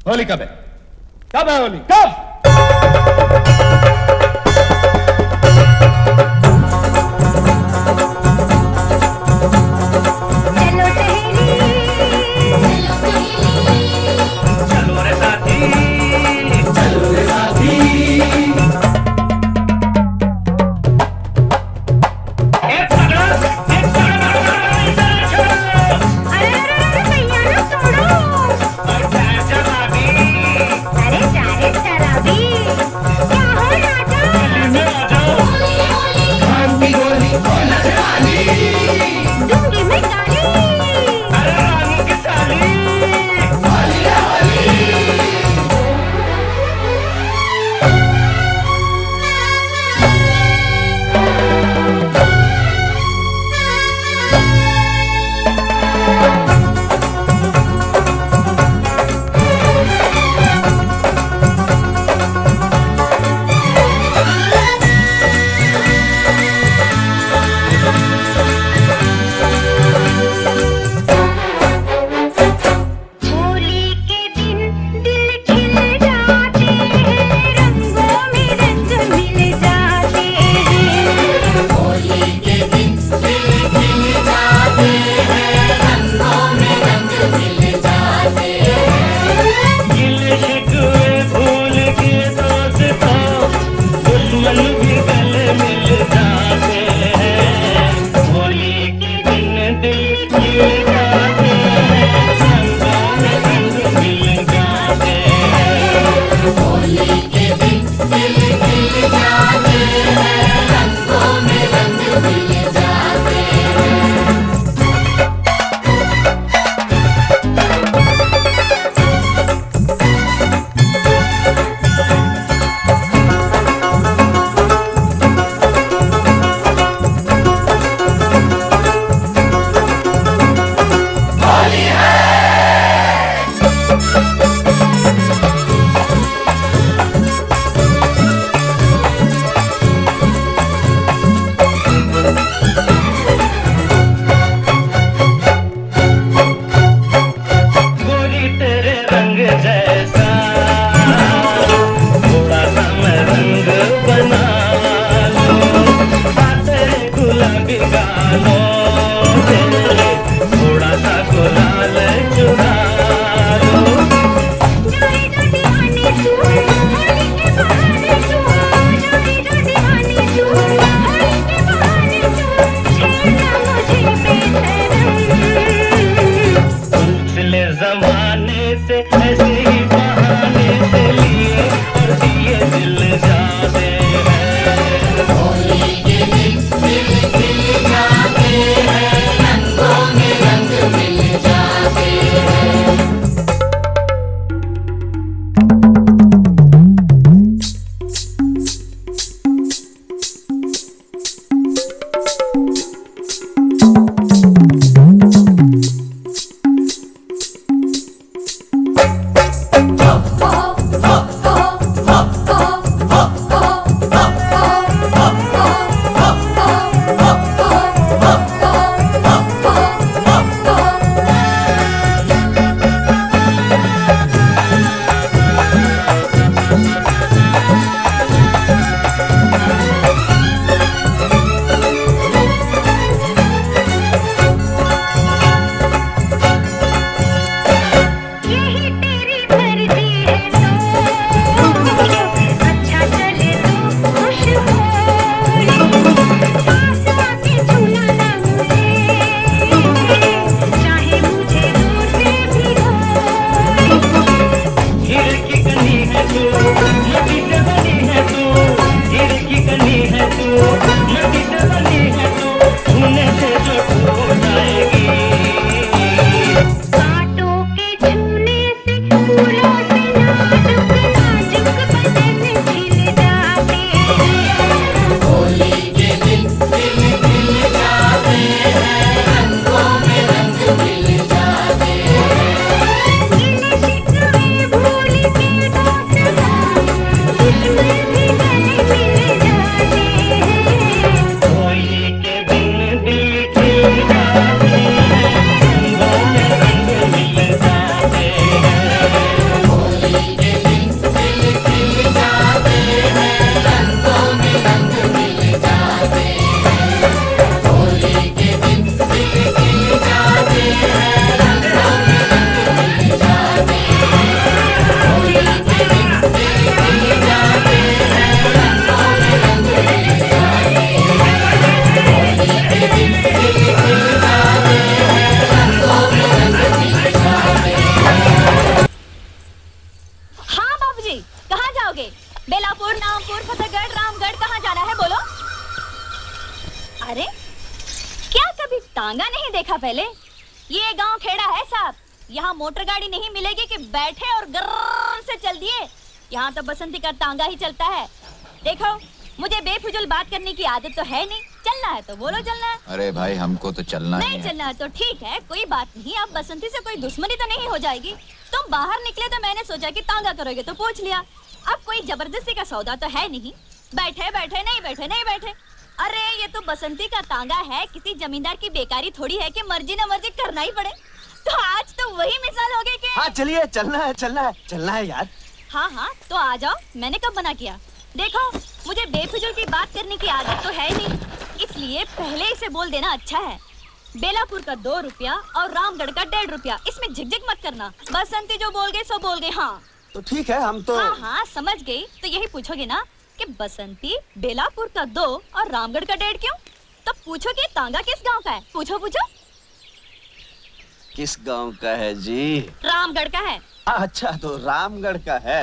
होली कब है? कब है होली? कब? होली के दिन दिल खिल जाते तांगा नहीं देखा पहले? ये गांव खेड़ा है साहब, यहाँ मोटर गाड़ी नहीं मिलेगी कि बैठे और गर्र से चल दिए। यहाँ तो बसंती का तांगा ही चलता है। देखो, मुझे बेफिजूल बात करने की आदत तो है नहीं। चलना है तो बोलो चलना है। अरे भाई हमको तो चलना नहीं चलना है तो ठीक है, कोई बात नहीं। अब बसंती से कोई दुश्मनी तो नहीं हो जाएगी। तुम बाहर निकले तो मैंने सोचा कि तांगा करोगे तो पूछ लिया। अब कोई जबरदस्ती का सौदा तो है नहीं। बैठे बैठे नहीं बैठे नहीं बैठे। अरे ये तो बसंती का तांगा है, किसी जमींदार की बेकारी थोड़ी है कि मर्जी न मर्जी करना ही पड़े। तो आज तो वही मिसाल हो गई कि हाँ चलिए, चलना है यार। हाँ तो आ जाओ। मैंने कब मना किया? देखो, मुझे बेफिजूल की बात करने की आदत तो है नहीं, इसलिए पहले ही से बोल देना अच्छा है। बेलापुर का 2 रुपया और रामगढ़ का 1.5 रुपया, इसमें झिकझिक मत करना। बसंती जो बोल गए सो बोल गए। हाँ तो ठीक है, हम तो हाँ समझ गई। तो यही पूछोगे ना कि बसंती बेलापुर का 2 और रामगढ़ का 1.5 क्यों? तो पूछो कि तांगा किस गांव का है। पूछो पूछो। किस गांव का है जी? रामगढ़ का है। अच्छा, तो रामगढ़ का है।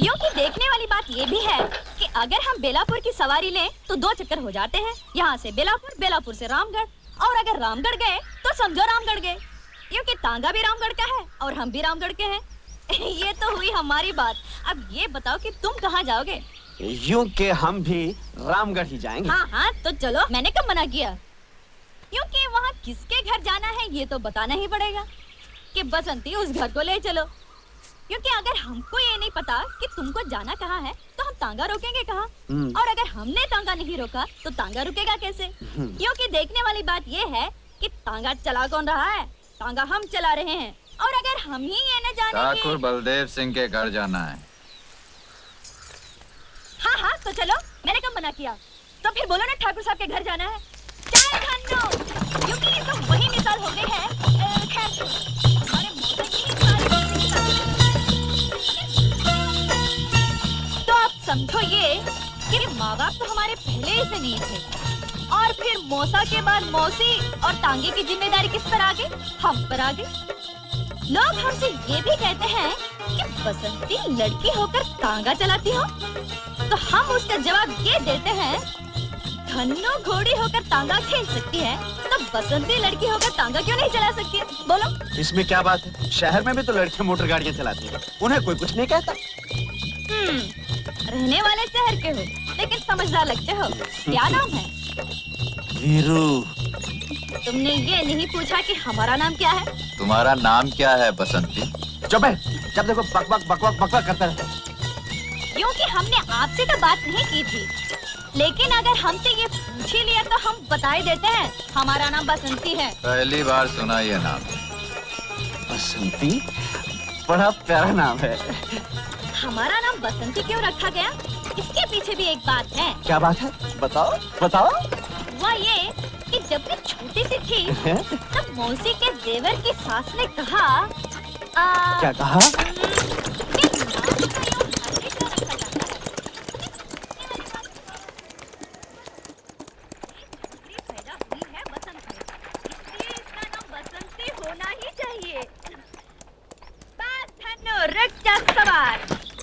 यूं कि देखने वाली बात ये भी है कि अगर हम बेलापुर की सवारी लें तो 2 चक्कर हो जाते हैं। यहाँ से बेलापुर, बेलापुर से रामगढ़, और अगर रामगढ़ गए तो समझो रामगढ़ गए। यूं कि तांगा भी रामगढ़ का है और हम भी रामगढ़ के हैं। ये तो हुई हमारी बात। अब ये बताओ कि तुम कहाँ जाओगे? यूं के हम भी रामगढ़ ही जाएंगे। हाँ तो चलो। मैंने कब मना किया? क्योंकि वहाँ किसके घर जाना है ये तो बताना ही पड़ेगा कि बसंती उस घर को ले चलो। क्योंकि अगर हमको ये नहीं पता कि तुमको जाना कहाँ है तो हम तांगा रोकेंगे कहाँ? और अगर हमने तांगा नहीं रोका तो तांगा रुकेगा कैसे? क्योंकि देखने वाली बात ये है कि तांगा चला कौन रहा है? तांगा हम चला रहे हैं। और अगर हम ही ये न जाने ठाकुर बलदेव सिंह के घर जाना है। हाँ तो चलो। मैंने कब मना किया? तो फिर बोलो ना ठाकुर साहब के घर जाना है। चल धन्नो, क्योंकि ये तो वही मिसाल हो गई है। खैर, हमारे मौके की तो आप समझो ये कि माँ बाप तो हमारे पहले ही से नहीं थे, और फिर मौसा के बाद मौसी, और तांगे की जिम्मेदारी किस पर आ गई? हम पर आ गई। लोग हमसे ये भी कहते हैं कि बसंती लड़की होकर तांगा चलाती हो, तो हम उसका जवाब ये देते हैं, धन्नो घोड़ी होकर तांगा खेल सकती है तो बसंती लड़की होकर तांगा क्यों नहीं चला सकती है? बोलो। इसमें क्या बात है? शहर में भी तो लड़कियां मोटर गाड़ियां चलाती हैं, उन्हें कोई कुछ नहीं कहता। रहने वाले शहर के हो लेकिन समझदार लगते हो। क्या नाम है? वीरू। तुमने ये नहीं पूछा कि हमारा नाम क्या है? तुम्हारा नाम क्या है बसंती? चुप है, जब देखो बकवास करता रहता है। यूं कि हमने आपसे तो बात नहीं की थी, लेकिन अगर हमसे ये पूछ ही लिया तो हम बता ही देते हैं, हमारा नाम बसंती है। पहली बार सुना ये नाम। बसंती बड़ा प्यारा नाम है। हमारा नाम बसंती क्यों रखा गया? इसके पीछे भी एक बात है। क्या बात है? बताओ बताओ। वह ये कि जब मैं छोटी सी थी तब मौसी के देवर की सास ने कहा क्या कहा?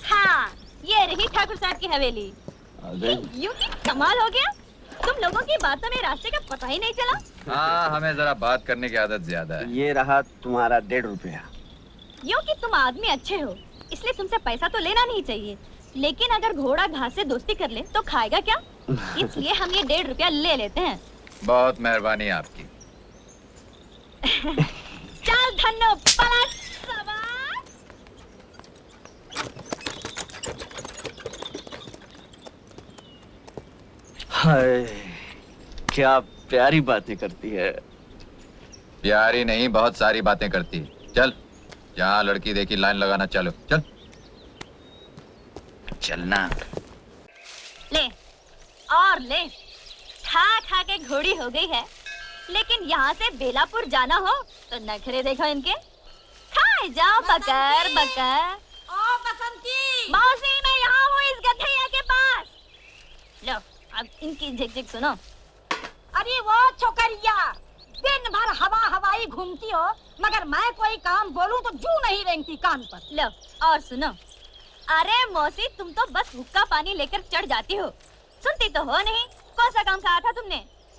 हाँ, ये रही ठाकुर साहब की हवेली। यूं कि कमाल हो गया, तुम लोगों की बातों में रास्ते का पता ही नहीं चला। हाँ, हमें जरा बात करने की आदत ज्यादा है। ये रहा तुम्हारा 1.5 रुपया। यूं कि तुम आदमी अच्छे हो, इसलिए तुमसे पैसा तो लेना नहीं चाहिए, लेकिन अगर घोड़ा घास से दोस्ती कर ले तो खाएगा क्या? इसलिए हम ये 1.5 रुपया ले लेते हैं। बहुत मेहरबानी आपकी। चल धन्नो, पलट सवार। हाय, क्या प्यारी बातें करती है। प्यारी नहीं, बहुत सारी बातें करती। चल, जहाँ लड़की देखी लाइन लगाना। चलो चल। चलना। ले और ले, खा खा के घोड़ी हो गई है, लेकिन यहाँ से बेलापुर जाना हो तो नखरे देखो इनके। खाए जाओ बकर बकर। ओ बसंती, मौसी मैं यहाँ हूँ इस गधैया के पास। लो अब इनकी झिक-झिक सुनो। अरे वो छोकरिया, दिन भर हवा हवाई घूमती हो, मगर मैं कोई काम बोलूं तो जू नहीं रेंगती कान पर। लो और सुनो। अरे मौसी, तुम तो बस हुक्का पानी लेकर चढ़ जाती हो, सुनती तो हो नहीं। कौन सा काम कहा था तुमने?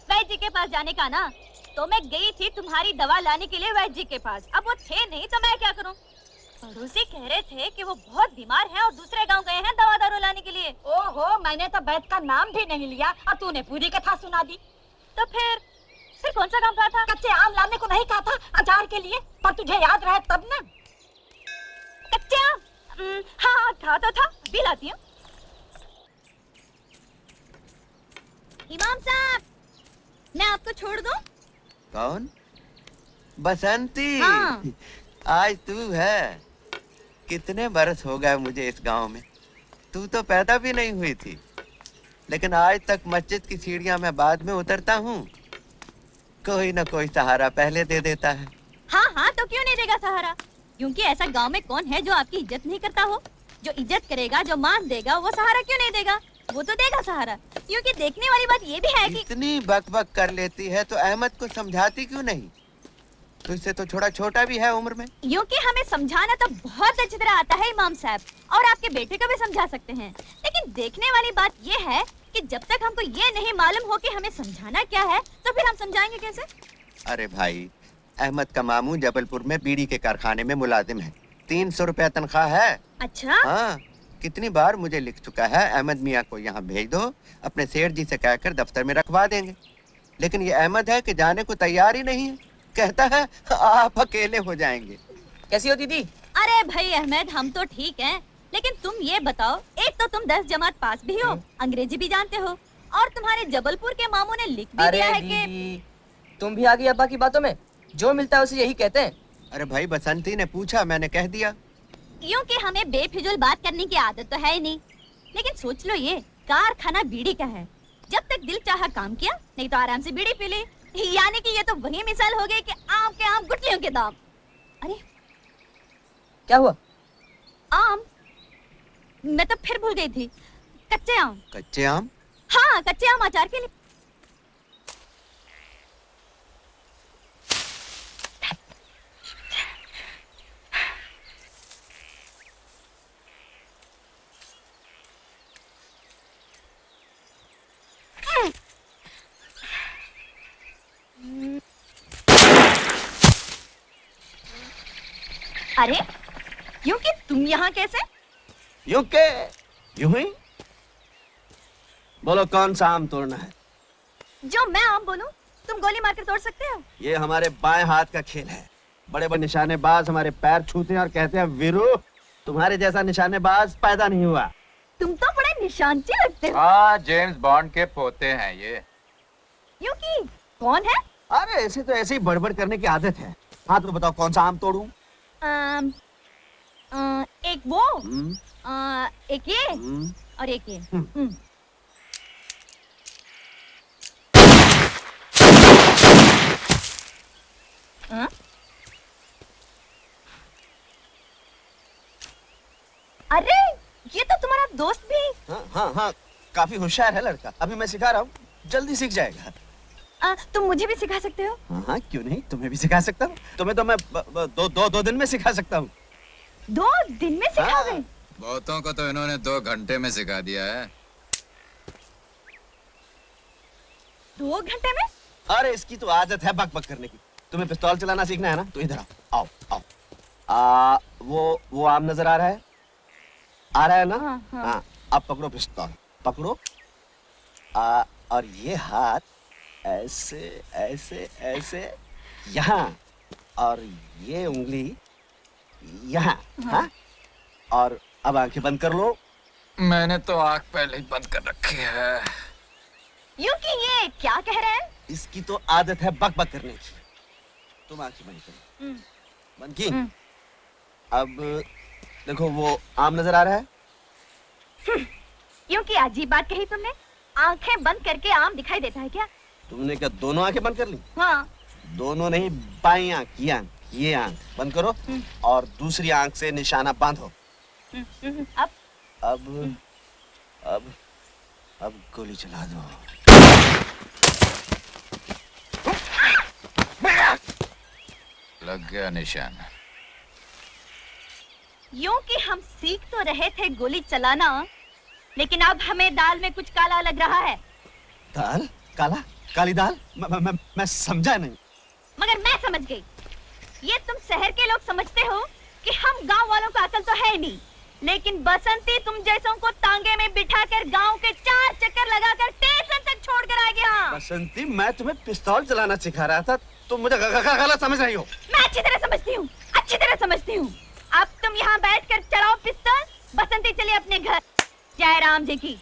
वैद्य जी के पास जाने का ना। तो मैं गई थी तुम्हारी दवा लाने के लिए वैद्य जी के पास। अब वो थे नहीं तो मैं क्या करूं? पड़ोसी कह रहे थे कि वो बहुत बीमार हैं और दूसरे गांव गए हैं दवा दारू लाने के लिए। ओहो, मैंने तो वैद्य का नाम भी नहीं लिया और तूने पूरी कथा सुना दी। तो फिर कौन सा काम कहा था? कच्चे आम लाने को नहीं कहा था अचार के लिए? पर तुझे याद रहे तब ना। कच्चे आम? हाँ था तो था, अभी लाती हूँ। इमाम साहब, मैं आपको छोड़ दूं? कौन? बसंती। हाँ। आज तू है। कितने बरस हो गए मुझे इस गांव में। तू तो पैदा भी नहीं हुई थी, लेकिन आज तक मस्जिद की सीढ़ियां मैं बाद में उतरता हूँ। कोई ना कोई सहारा पहले दे देता है। हाँ हाँ, तो क्यों नहीं देगा सहारा? क्योंकि ऐसा गांव में कौन है जो आपकी इज्जत नहीं करता हो? जो इज्जत करेगा, जो मान देगा, वो सहारा क्यों नहीं देगा? वो तो देगा सहारा। क्योंकि देखने वाली बात ये भी है कि इतनी बकबक कर लेती है तो अहमद को समझाती क्यों नहीं? तुझसे तो थोड़ा छोटा भी है उम्र में। क्योंकि हमें समझाना तो बहुत अच्छी तरह आता है इमाम साहब, और आपके बेटे को भी समझा सकते हैं। लेकिन देखने वाली बात ये है कि जब तक हमको ये नहीं मालूम हो कि हमें समझाना क्या है, तो फिर हम समझाएंगे कैसे? अरे भाई, अहमद का मामू जबलपुर में बीड़ी के कारखाने में मुलाजिम है। 300 रुपया तनख्वाह है। अच्छा? हाँ, कितनी बार मुझे लिख चुका है, अहमद मियाँ को यहाँ भेज दो, अपने सेठ जी से कहकर दफ्तर में रखवा देंगे। लेकिन ये अहमद है कि जाने को तैयार ही नहीं है। कहता है आप अकेले हो जाएंगे। कैसी हो दीदी? अरे भाई अहमद, हम तो ठीक हैं, लेकिन तुम ये बताओ, एक तो तुम 10 जमात पास भी हो, अंग्रेजी भी जानते हो, और तुम्हारे जबलपुर के मामू ने लिख भी दिया है कि तुम भी आ गई अब्बा की बातों में। जो मिलता है उसे यही कहते हैं। अरे भाई, बसंती ने पूछा, मैंने कह दिया। क्योंकि हमें बेफिजूल बात करने की आदत तो है ही नहीं। लेकिन सोच लो, ये कारखाना बीड़ी का है। जब तक दिल चाहा काम किया, नहीं तो आराम से बीड़ी पी ली। यानी कि ये तो वही मिसाल हो गई कि आम के आम गुठलियों के दाम। अरे क्या हुआ? आम? मैं तो फिर भूल गई थी। कच्चे आम। कच्चे आम? हाँ, कच्चे आम अचार के लिए। अरे, क्योंकि तुम यहाँ कैसे? यूं के यूं ही। बोलो कौन सा आम तोड़ना है? जो मैं आम बोलूं, तुम गोली मारकर तोड़ सकते हो? ये हमारे बाएं हाथ का खेल है। बड़े बड़े निशानेबाज हमारे पैर छूते हैं और कहते हैं वीरू, तुम्हारे जैसा निशानेबाज पैदा नहीं हुआ। तुम तो बड़े निशानची लगते हो। हाँ, जेम्स बॉन्ड के पोते हैं ये। क्योंकि कौन है? अरे ऐसे तो ऐसे ही बड़बड़ करने की आदत है। हाँ, तो बताओ कौन सा आम तोड़ूं? एक वो, एक ये, और एक ये। अरे, ये तो तुम्हारा दोस्त भी। हाँ हाँ हाँ, काफी होशियार है लड़का। अभी मैं सिखा रहा हूँ, जल्दी सीख जाएगा। तुम मुझे भी सिखा सकते हो? हाँ, क्यों नहीं, तुम्हें भी सिखा सकता हूँ। तुम्हें तो मैं दो दिन में सिखा सकता हूँ। 2 दिन में सिखाओगे? हाँ। बहुतों को तो इन्होंने 2 घंटे में सिखा दिया है। 2 घंटे में? अरे इसकी तो आदत है बक बक करने की। तुम्हें पिस्तौल चलाना सीखना है ना, तो इधर आओ आओ आओ। वो आम नजर आ रहा है? आ रहा है ना? हाँ, हाँ। हाँ, अब पकड़ो पिस्तौल, पकड़ो। और ये हाथ ऐसे ऐसे ऐसे यहाँ, और ये उंगली यहाँ। हाँ, और अब आंखें बंद कर लो। मैंने तो आँख पहले ही बंद कर रखी है। क्योंकि ये क्या कह रहे हैं? इसकी तो आदत है बक बक करने की। तुम आंखें बंद करो। बंद की? अब देखो, वो आम नजर आ रहा है? क्योंकि अजीब बात कही तुमने। आंखें बंद करके आम दिखाई देता है क्या? तुमने क्या दोनों आंखें बंद कर ली? हाँ। दोनों नहीं, बाई आंख, ये आंख, ये आंख बंद करो, और दूसरी आंख से निशाना बांधो। अब गोली चला दो। लग गया निशान। यूं कि हम सीख तो रहे थे गोली चलाना, लेकिन अब हमें दाल में कुछ काला लग रहा है। दाल? काला? काली दाल? मैं समझा नहीं। मगर मैं समझ गई। ये तुम शहर के लोग समझते हो कि हम गांव वालों को अकल तो है नहीं, लेकिन बसंती तुम जैसों को तांगे में बिठाकर गांव के 4 चक्कर लगाकर स्टेशन तक छोड़कर आ गया। बसंती, मैं तुम्हें पिस्तौल चलाना सिखा रहा था, तुम मुझे गलत समझ रही हो। मैं अच्छी तरह समझती हूँ, अच्छी तरह समझती हूँ। अब तुम यहाँ बैठकर चलाओ पिस्तौल, बसंती चली अपने घर। जय राम जी की।